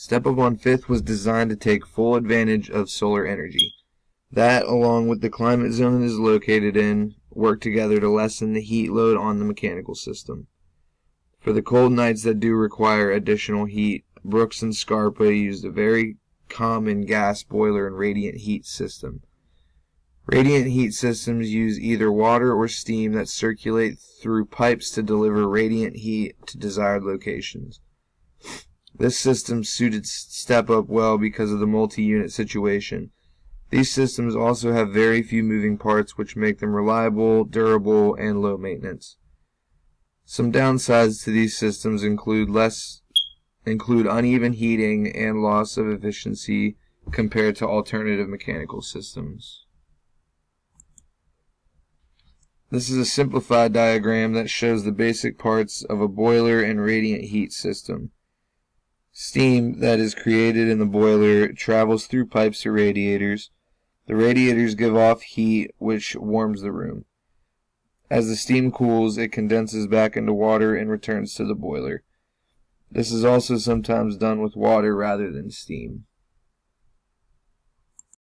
Step-Up on 5th was designed to take full advantage of solar energy. That, along with the climate zone it is located in, work together to lessen the heat load on the mechanical system. For the cold nights that do require additional heat, Brooks and Scarpa used a very common gas boiler and radiant heat system. Radiant heat systems use either water or steam that circulate through pipes to deliver radiant heat to desired locations. This system suited Step-Up well because of the multi-unit situation. These systems also have very few moving parts, which make them reliable, durable, and low maintenance. Some downsides to these systems include uneven heating and loss of efficiency compared to alternative mechanical systems. This is a simplified diagram that shows the basic parts of a boiler and radiant heat system. Steam that is created in the boiler travels through pipes to radiators. The radiators give off heat, which warms the room. As the steam cools, it condenses back into water and returns to the boiler. This is also sometimes done with water rather than steam.